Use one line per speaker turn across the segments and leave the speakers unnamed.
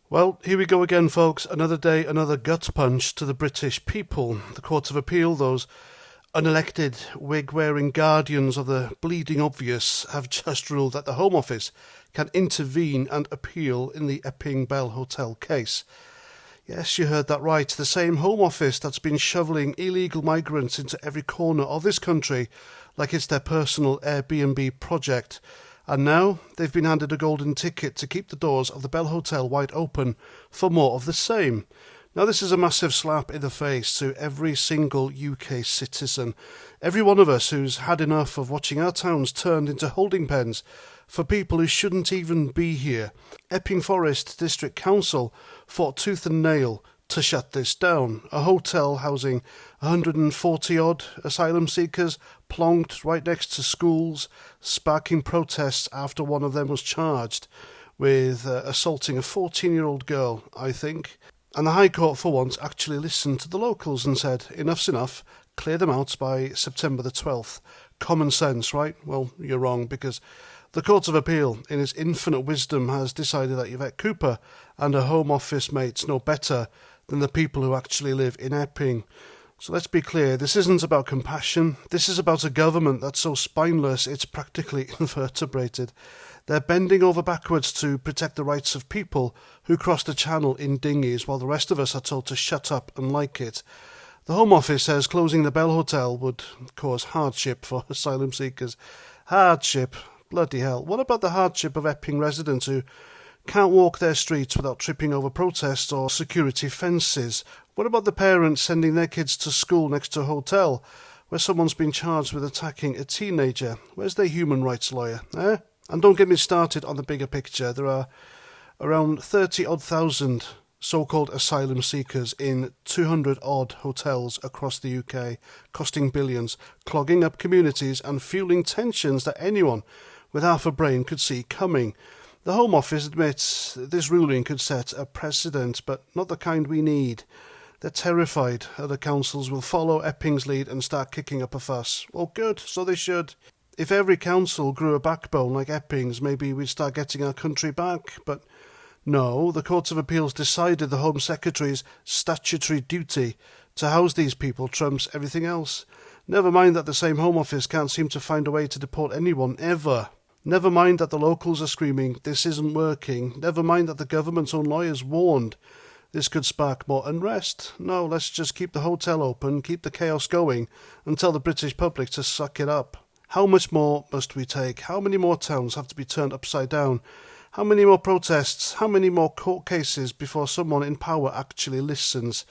Well, here we go again, folks. Another day, another gut punch to the British people. The Court of Appeal, those unelected, wig-wearing guardians of the bleeding obvious, have just ruled that the Home Office can intervene and appeal in the Epping Bell Hotel case. Yes, you heard that right. The same Home Office that's been shoveling illegal migrants into every corner of this country like it's their personal Airbnb project. And now they've been handed a golden ticket to keep the doors of the Bell Hotel wide open for more of the same. Now this is a massive slap in the face to every single UK citizen. Every one of us who's had enough of watching our towns turned into holding pens for people who shouldn't even be here. Epping Forest District Council fought tooth and nail to shut this down. A hotel housing 140-odd asylum seekers plonked right next to schools, sparking protests after one of them was charged with assaulting a 14-year-old girl, I think. And the High Court for once actually listened to the locals and said, enough's enough, clear them out by September the 12th. Common sense, right? Well, you're wrong, because the Court of Appeal, in its infinite wisdom, has decided that Yvette Cooper and her Home Office mates know better than the people who actually live in Epping. So let's be clear, this isn't about compassion. This is about a government that's so spineless it's practically invertebrated. They're bending over backwards to protect the rights of people who cross the channel in dinghies, while the rest of us are told to shut up and like it. The Home Office says closing the Bell Hotel would cause hardship for asylum seekers. Hardship? Bloody hell. What about the hardship of Epping residents who can't walk their streets without tripping over protests or security fences? What about the parents sending their kids to school next to a hotel where someone's been charged with attacking a teenager? Where's their human rights lawyer, eh? And don't get me started on the bigger picture. There are around 30-odd thousand so-called asylum seekers in 200-odd hotels across the UK, costing billions, clogging up communities and fueling tensions that anyone with half a brain could see coming. The Home Office admits this ruling could set a precedent, but not the kind we need. They're terrified other councils will follow Epping's lead and start kicking up a fuss. Well, good, so they should. If every council grew a backbone like Epping's, maybe we'd start getting our country back. But no, the Court of Appeals decided the Home Secretary's statutory duty to house these people trumps everything else. Never mind that the same Home Office can't seem to find a way to deport anyone, ever. Never mind that the locals are screaming, this isn't working. Never mind that the government's own lawyers warned this could spark more unrest. No, let's just keep the hotel open, keep the chaos going, and tell the British public to suck it up. How much more must we take? How many more towns have to be turned upside down? How many more protests? How many more court cases before someone in power actually listens?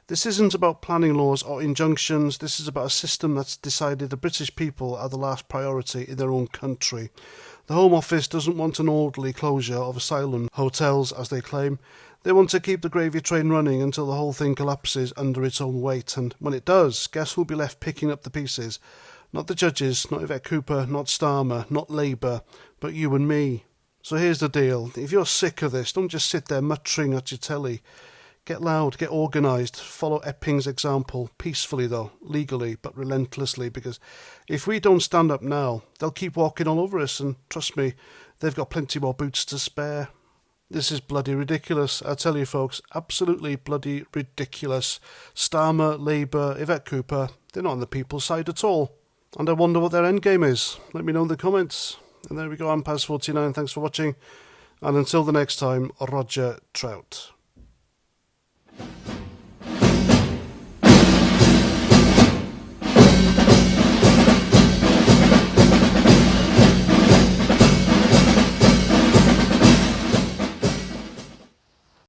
This isn't about planning laws or injunctions. This is about a system that's decided the British people are the last priority in their own country. The Home Office doesn't want an orderly closure of asylum hotels, as they claim. They want to keep the gravy train running until the whole thing collapses under its own weight. And when it does, guess who'll be left picking up the pieces? Not the judges, not Yvette Cooper, not Starmer, not Labour, but you and me. So here's the deal. If you're sick of this, don't just sit there muttering at your telly. Get loud, get organised, follow Epping's example, peacefully though, legally, but relentlessly, because if we don't stand up now, they'll keep walking all over us, and trust me, they've got plenty more boots to spare. This is bloody ridiculous, I tell you folks, absolutely bloody ridiculous. Starmer, Labour, Yvette Cooper, they're not on the people's side at all. And I wonder what their endgame is. Let me know in the comments. And there we go, I'm Paz49, thanks for watching. And until the next time, Roger Trout.